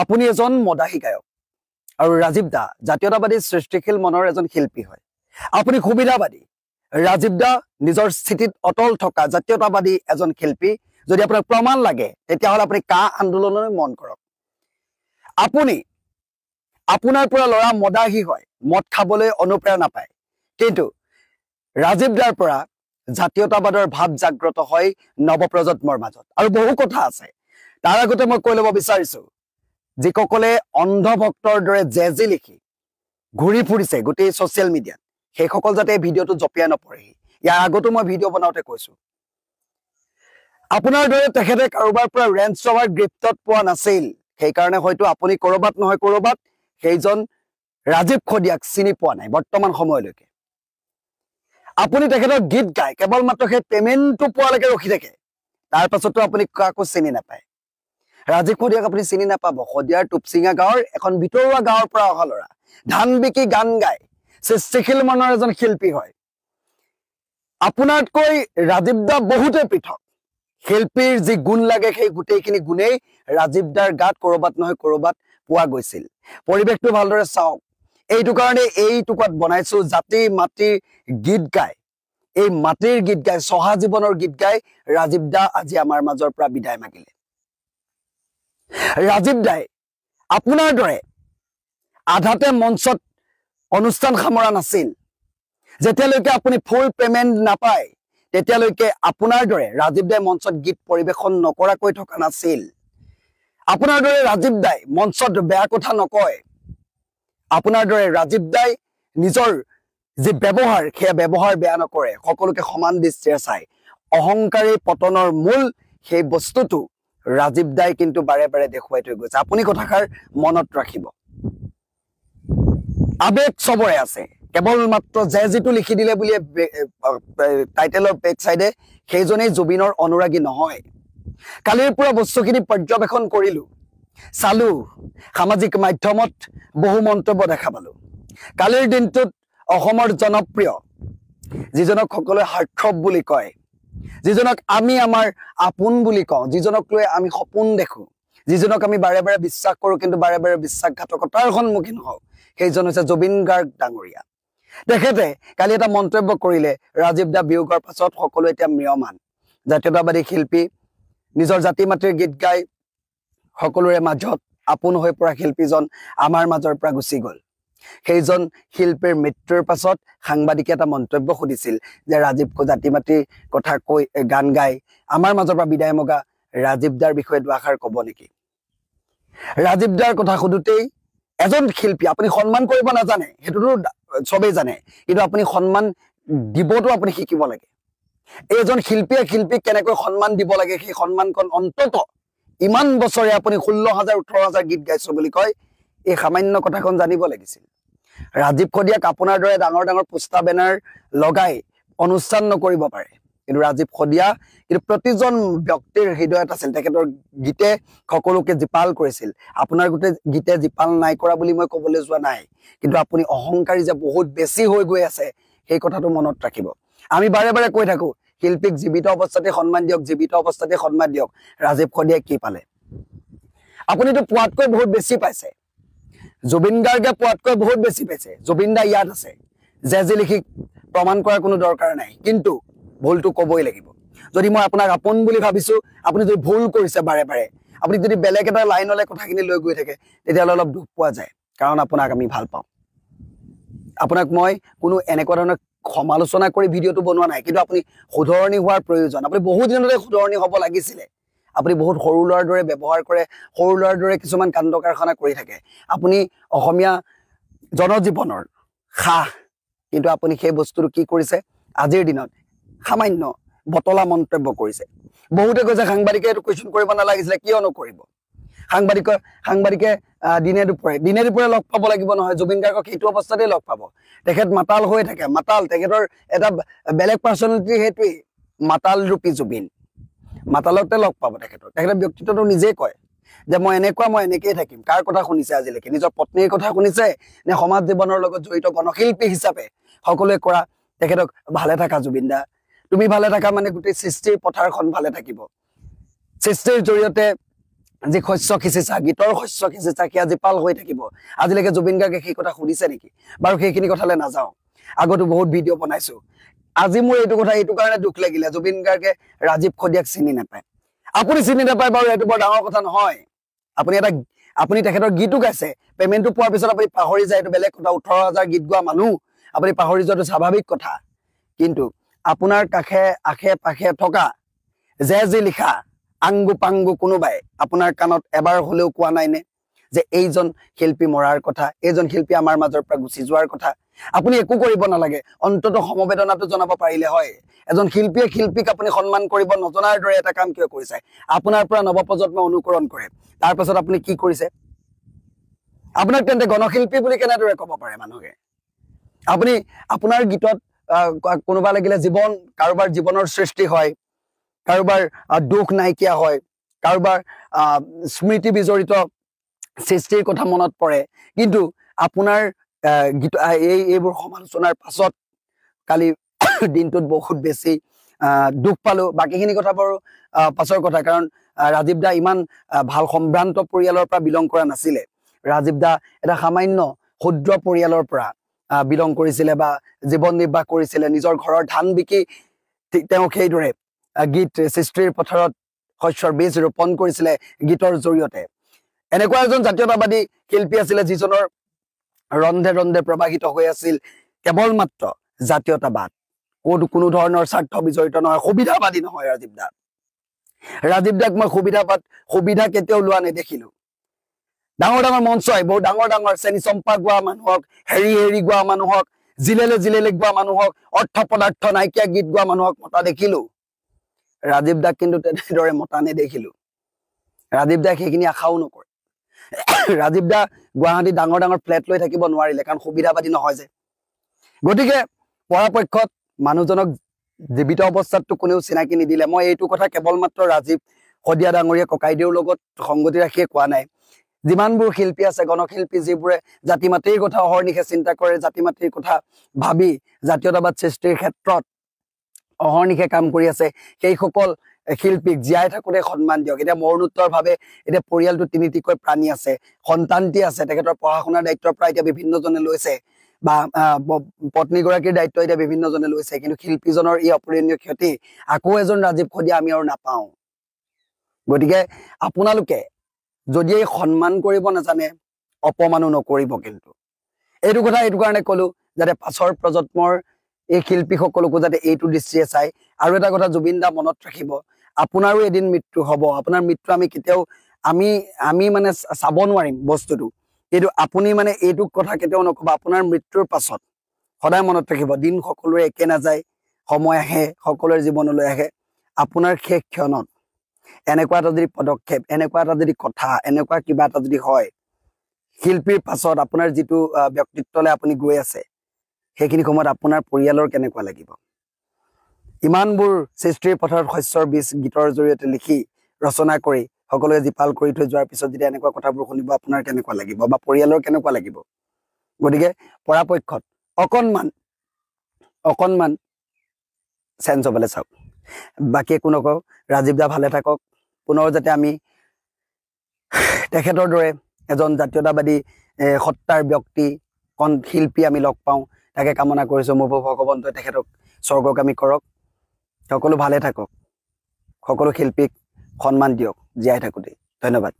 আপুনি এজন মদাহী গায়ক আৰু ৰাজীৱ দা জাতীয়তাবাদী সৃষ্টিশীল মনৰ এজন শিল্পী হয়। আপুনি সুবিধাবাদী। ৰাজীৱ দা নিজৰ স্থিতিত অটল থকা জাতীয়তাবাদী এজন শিল্পী। যদি আপোনাক প্ৰমাণ লাগে তেতিয়াহ'লে আপুনি কা আন্দোলনলৈ মন কৰক। আপুনি আপোনাৰ পৰা ল'ৰা মদাহী হয়, মদ খাবলৈ অনুপ্ৰেৰণা পায়, কিন্তু ৰাজীৱ দাৰ পৰা জাতীয়তাবাদৰ ভাৱ জাগ্ৰত হয় নৱপ্ৰজন্মৰ মাজত। আৰু বহু কথা আছে। তাৰ আগতে মই কৈ ল'ব বিচাৰিছো, যিসকলে অন্ধভক্তৰ দৰে জেজি লিখি ঘূৰি ফুৰিছে গোটেই ছ'চিয়েল মিডিয়াত, সেইসকল যাতে এই ভিডিঅ'টো জঁপিয়াই নপৰেহি। ইয়াৰ আগতো মই ভিডিঅ' বনাওঁতে কৈছো, আপোনাৰ দৰে তেখেতে কাৰোবাৰ পৰা ৰেঞ্চ ৰভাৰ গ্ৰিফ্টত পোৱা নাছিল। সেইকাৰণে হয়তো আপুনি ক'ৰবাত নহয় ক'ৰবাত সেইজন ৰাজীৱ খদিয়াক চিনি পোৱা নাই বৰ্তমান সময়লৈকে। আপুনি তেখেতৰ গীত গায়, কেৱল মাত্ৰ সেই পেমেণ্টটো পোৱালৈকে ৰখি থাকে। তাৰ পাছতো আপুনি কাকো চিনি নাপায়। ৰাজীৱ খদিয়াক আপুনি চিনি নাপাব। খদিয়াৰ টুপচিঙা গাঁৱৰ এখন ভিতৰুৱা গাঁৱৰ পৰা অহা ল'ৰা, ধান বিকি গান গায়, সৃষ্টিশীল মনৰ এজন শিল্পী হয়। আপোনাতকৈ ৰাজীৱ দা বহুতে পৃথক। শিল্পীৰ যি গুণ লাগে সেই গোটেইখিনি গুণেই ৰাজীৱ দাৰ গাত ক'ৰবাত নহয় ক'ৰবাত পোৱা গৈছিল। পৰিৱেশটো ভালদৰে চাওক। এইটো কাৰণে এই টুকুৰাত বনাইছো, জাতি মাটিৰ গীত গায়, এই মাটিৰ গীত গায়, চহা জীৱনৰ গীত গায় ৰাজীৱ দা আজি আমাৰ মাজৰ পৰা বিদায় মাগিলে। ৰাজীৱ দাই আপোনাৰ দৰে আধাতে মঞ্চত অনুষ্ঠান সামৰা নাছিল। যেতিয়ালৈকে আপুনি ফুল পেমেণ্ট নাপায় তেতিয়ালৈকে আপোনাৰ দৰে ৰাজীৱ দাই মঞ্চত গীত পৰিৱেশন নকৰাকৈ থকা নাছিল। আপোনাৰ দৰে ৰাজীৱ দাই মঞ্চত বেয়া কথা নকয়। আপোনাৰ দৰে ৰাজীৱ দাই নিজৰ যি ব্যৱহাৰ, সেয়া ব্যৱহাৰ বেয়া নকৰে, সকলোকে সমান দৃষ্টিৰে চায়। অহংকাৰী পতনৰ মূল সেই বস্তুটো ৰাজীৱ দাই কিন্তু বাৰে বাৰে দেখুৱাই থৈ গৈছে। আপুনি কথাষাৰ মনত ৰাখিব। আবেগ চবৰে আছে, কেৱল মাত্ৰ যিটো লিখি দিলে বুলিয়ে টাইটেলৰ বেক চাইডে সেইজনেই জুবিনৰ অনুৰাগী নহয়। কালিৰ পৰা বস্তুখিনি পৰ্যবেক্ষণ কৰিলো, চালো, সামাজিক মাধ্যমত বহু মন্তব্য দেখা পালো। কালিৰ দিনটোত অসমৰ জনপ্ৰিয়, যিজনক সকলোৱে হাৰ্থব বুলি কয়, যিজনক আমি আমাৰ আপোন বুলি কওঁ, যিজনক লৈ আমি সপোন দেখো, যিজনক আমি বাৰে বাৰে বিশ্বাস কৰো কিন্তু বাৰে বাৰে বিশ্বাসঘাতকতাৰ সন্মুখীন হওঁ, সেইজন হৈছে জুবিন গাৰ্গ ডাঙৰীয়া। তেখেতে কালি এটা মন্তব্য কৰিলে, ৰাজীৱ দা বিয়োগৰ পাছত সকলো এতিয়া ম্ৰিয়মান। জাতীয়তাবাদী শিল্পী, নিজৰ জাতি মাতৃৰ গীত গাই সকলোৰে মাজত আপোন হৈ পৰা শিল্পীজন আমাৰ মাজৰ পৰা গুচি গ'ল। সেইজন শিল্পীৰ মৃত্যুৰ পাছত সাংবাদিকে এটা মন্তব্য সুধিছিল যে ৰাজীৱ জাতি মাতৃৰ কথা কৈ গান গাই আমাৰ মাজৰ পৰা বিদায় মগা ৰাজীৱ দাৰ বিষয়ে দুআষাৰ ক'ব নেকি। ৰাজীৱ দাৰ কথা সোধোতেই এজন শিল্পী, আপুনি সন্মান কৰিব নাজানে সেইটোতো চবেই জানে, কিন্তু আপুনি সন্মান দিবতো আপুনি শিকিব লাগে। এইজন শিল্পীয়ে শিল্পীক কেনেকৈ সন্মান দিব লাগে, সেই সন্মানকণ অন্তত ইমান বছৰে আপুনি 16,000 18,000 গীত গাইছো বুলি কয়, এই সামান্য কথাখন জানিব লাগিছিল। ৰাজীৱ খদিয়াক আপোনাৰ দৰে ডাঙৰ ডাঙৰ পোষ্টাৰ বেনাৰ লগাই অনুষ্ঠান নকৰিব পাৰে, কিন্তু ৰাজীৱ খদিয়া কিন্তু প্ৰতিজন ব্যক্তিৰ হৃদয়ত আছিল। তেখেতৰ গীতে সকলোকে জীপাল কৰিছিল। আপোনাৰ গোটেই গীতে জীপাল নাই কৰা বুলি মই ক'বলৈ যোৱা নাই, কিন্তু আপুনি অহংকাৰী যে বহুত বেছি হৈ গৈ আছে সেই কথাটো মনত ৰাখিব। আমি বাৰে বাৰে কৈ থাকো, শিল্পীক জীৱিত অৱস্থাতে সন্মান দিয়ক, জীৱিত অৱস্থাতে সন্মান দিয়ক। ৰাজীৱ খদিয়াই কি পালে? আপুনিতো পোৱাতকৈ বহুত বেছি পাইছে। জুবিন গাৰ্গে পোৱাতকৈ বহুত বেছি পাইছে। জুবিন দা ইয়াত আছে, জেজি লিখি প্ৰমাণ কৰাৰ কোনো দৰকাৰ নাই, কিন্তু ভুলটো ক'বই লাগিব। যদি মই আপোনাক আপোন বুলি ভাবিছো, আপুনি যদি ভুল কৰিছে বাৰে বাৰে, আপুনি যদি বেলেগ এটা লাইনলৈ কথাখিনি লৈ গৈ থাকে, তেতিয়াহ'লে অলপ দুখ পোৱা যায়, কাৰণ আপোনাক আমি ভাল পাওঁ। আপোনাক মই কোনো এনেকুৱা ধৰণৰ সমালোচনা কৰি ভিডিঅ'টো বনোৱা নাই, কিন্তু আপুনি শুধৰণি হোৱাৰ প্ৰয়োজন। আপুনি বহুত দিনতে শুধৰণি হ'ব লাগিছিলে। আপুনি বহুত সৰু ল'ৰাৰ দৰে ব্যৱহাৰ কৰে, সৰু ল'ৰাৰ দৰে কিছুমান কাণ্ড কাৰখানা কৰি থাকে। আপুনি অসমীয়া জনজীৱনৰ সাহ, কিন্তু আপুনি সেই বস্তুটো কি কৰিছে, আজিৰ দিনত সামান্য বতলা মন্তব্য কৰিছে। বহুতে কৈছে সাংবাদিকে এইটো কুৱেশ্যন কৰিব নালাগিছিলে, কিয় নকৰিব? সাংবাদিকে দিনে দুপৰে লগ পাব লাগিব নহয়। জুবিন গাৰ্গক সেইটো অৱস্থাতে লগ পাব। তেখেত মাতাল হৈ থাকে, মাতাল, তেখেতৰ এটা বেলেগ পাৰ্চনেলিটি, সেইটোৱেই মাতাল ৰূপী জুবিন। মাতালতে লগ পাব তেখেতৰ ব্যক্তিত্বটো নিজেই কয় যে মই এনেকুৱা, মই এনেকেই থাকিম। কাৰ কথা শুনিছে আজিলৈকে? নিজৰ পত্নীৰ কথা শুনিছে নে সমাজ জীৱনৰ লগত জড়িত গণশিল্পী হিচাপে সকলোৱে কৰা তেখেতক ভালে থাকা জুবিন দা, তুমি ভালে থাকা মানে গোটেই সৃষ্টিৰ পথাৰখন ভালে থাকিব। সৃষ্টিৰ জৰিয়তে যি শস্য সিঁচিছা গীতৰ শস্য সিঁচিছা সেয়া জীপাল হৈ থাকিব আজিলৈকে জুবিন গাৰ্গে সেই কথা সুধিছে নেকি বাৰু সেইখিনি কথালৈ নাযাওঁ আগতো বহুত ভিডিঅ' বনাইছো আজি মোৰ এইটো কথা এইটো কাৰণে দুখ লাগিলে জুবিন গাৰ্গে ৰাজীৱ খদিয়াক চিনি নাপায় আপুনি চিনি নাপায় বাৰু এইটো বৰ ডাঙৰ কথা নহয় আপুনি তেখেতৰ গীতো গাইছে পেমেণ্টটো পোৱাৰ পিছত আপুনি পাহৰি যায় এইটো বেলেগ কথা 18,000 গীত গোৱা মানুহ আপুনি পাহৰি যোৱাটো স্বাভাৱিক কথা কিন্তু আপোনাৰ আশে পাশে থকা যি লিখা আংগু পাংগু কোনোবাই আপোনাৰ কাণত এবাৰ হলেও কোৱা নাই নে যে এইজন শিল্পী মৰাৰ কথা এইজন শিল্পী আমাৰ মাজৰ পৰা গুচি যোৱাৰ কথা আপুনি একো কৰিব নালাগে অন্তত সমবেদনাটো জনাব পাৰিলে হয় এজন শিল্পীয়ে শিল্পীক আপুনি সন্মান কৰিব নজনাৰ দৰে এটা কাম কিয় কৰিছে আপোনাৰ পৰা নৱপ্ৰজন্ম অনুকৰণ কৰে তাৰ পাছত আপুনি কি কৰিছে আপোনাক তেন্তে গণশিল্পী বুলি কেনেদৰে ক'ব পাৰে মানুহে আপুনি আপোনাৰ গীতত কোনোবা লাগিলে কাৰোবাৰ জীৱনৰ সৃষ্টি হয় কাৰোবাৰ দুখ নাইকিয়া হয় কাৰোবাৰ স্মৃতি বিজড়িত সৃষ্টিৰ কথা মনত পৰে কিন্তু আপোনাৰ গীত এইবোৰ সমালোচনাৰ পাছত কালি দিনটোত বহুত বেছি দুখ পালো বাকিখিনি কথা বাৰু পাছৰ কথা কাৰণ ৰাজীৱ দা ইমান ভাল সম্ভ্ৰান্ত পৰিয়ালৰ পৰা বিলং কৰা নাছিলে ৰাজীৱ দা এটা সামান্য ক্ষুদ্ৰ পৰিয়ালৰ পৰা বিলং কৰিছিলে বা জীৱন নিৰ্বাহ কৰিছিলে নিজৰ ঘৰৰ ধান বিকি তেওঁ সেইদৰে গীত সৃষ্টিৰ পথাৰত শস্যৰ বীজ ৰোপণ কৰিছিলে গীতৰ জৰিয়তে এনেকুৱা এজন জাতীয়তাবাদী শিল্পী আছিলে যিজনৰ ৰন্ধে ৰন্ধে প্ৰবাহিত হৈ আছিল কেৱল মাত্ৰ জাতীয়তাবাদ কোনো ধৰণৰ স্বাৰ্থ বিজড়িত নহয় সুবিধাবাদী নহয় ৰাজীৱ দাক মই সুবিধা কেতিয়াও লোৱা নেদেখিলো ডাঙৰ ডাঙৰ মঞ্চই বহুত ডাঙৰ চেনি চম্পা গোৱা মানুহক হেৰি গোৱা মানুহক জিলেলে গোৱা মানুহক অৰ্থ পদাৰ্থ নাইকিয়া গীত গোৱা মানুহক মতা দেখিলো ৰাজীৱ দাক কিন্তু তেনেদৰে মতা নেদেখিলো ৰাজীৱ দাক সেইখিনি আশাও নকৰে ৰাজীৱ দা গুৱাহাটী ডাঙৰ ফ্লেট লৈ থাকিব নোৱাৰিলে কাৰণ সুবিধাবাদী নহয় যে গতিকে পৰাপক্ষত মানুহজনক জীৱিত অৱস্থাতটো কোনেও চিনাকি নিদিলে মই এইটো কথা কেৱল মাত্ৰ ৰাজীৱ খদিয়া ডাঙৰীয়া ককাইদেউৰ লগত সংগতি ৰাখিয়ে কোৱা নাই যিমানবোৰ শিল্পী আছে গণশিল্পী যিবোৰে জাতি মাতৃৰ কথা অহৰ্নিশে চিন্তা কৰে জাতি মাতৃৰ কথা ভাবি জাতীয়তাবাদ সৃষ্টিৰ ক্ষেত্ৰত অহৰ্নিশে কাম কৰি আছে সেইসকল শিল্পীক জীয়াই থাকোঁতে সন্মান দিয়ক এতিয়া মৰণোত্তৰ ভাৱে এতিয়া পৰিয়ালটো তিনিটিকৈ প্ৰাণী আছে সন্তানটি আছে তেখেতৰ পঢ়া শুনাৰ দায়িত্বৰ পৰা এতিয়া বিভিন্নজনে লৈছে বা পত্নীগৰাকীৰ দায়িত্ব এতিয়া বিভিন্নজনে লৈছে কিন্তু শিল্পীজনৰ এই অপূৰণীয় ক্ষতি আকৌ এজন ৰাজীৱ খদিয়া আমি আৰু নাপাওঁ গতিকে আপোনালোকে যদি এই সন্মান কৰিব নাজানে অপমানো নকৰিব কিন্তু এইটো কথা এইটো কাৰণে কলো যাতে পাছৰ প্ৰজন্মৰ এই শিল্পীসকলকো যাতে এইটো দৃষ্টিৰে চাই আৰু এটা কথা জুবিন দা মনত ৰাখিব আপোনাৰো এদিন মৃত্যু হ'ব আপোনাৰ মৃত্যু আমি কেতিয়াও আমি মানে চাব নোৱাৰিম বস্তুটো কিন্তু আপুনি মানে এইটো কথা কেতিয়াও নকব আপোনাৰ মৃত্যুৰ পাছত সদায় মনত ৰাখিব দিন সকলোৰে একে নাযায় সময় আহে সকলোৰে জীৱনলৈ আহে আপোনাৰ শেষ ক্ষণত এনেকুৱা এটা যদি পদক্ষেপ এনেকুৱা এটা যদি কথা এনেকুৱা কিবা এটা যদি হয় শিল্পীৰ পাছত আপোনাৰ যিটো ব্যক্তিত্বলৈ আপুনি গৈ আছে সেইখিনি সময়ত আপোনাৰ পৰিয়ালৰ কেনেকুৱা লাগিব ইমানবোৰ সৃষ্টিৰ পথাৰত শস্যৰ বীজ গীতৰ জৰিয়তে লিখি ৰচনা কৰি সকলোৱে জীপাল কৰি থৈ যোৱাৰ পিছত যদি এনেকুৱা কথাবোৰ শুনিব আপোনাৰ কেনেকুৱা লাগিব বা পৰিয়ালৰ কেনেকুৱা লাগিব গতিকে পৰাপক্ষত অকণমান চেঞ্জ হ'বলৈ চাওক বাকী একো নকওঁ ৰাজীৱ দা ভালে থাকক পুনৰ যাতে আমি তেখেতৰ দৰে এজন জাতীয়তাবাদী সত্তাৰ ব্যক্তি শিল্পী আমি লগ পাওঁ তাকে কামনা কৰিছো মোৰ ভগৱন্তই তেখেতক স্বৰ্গগামী কৰক সকলো ভালে থাকক সকলো শিল্পীক সন্মান দিয়ক জীয়াই থাকোঁতে ধন্যবাদ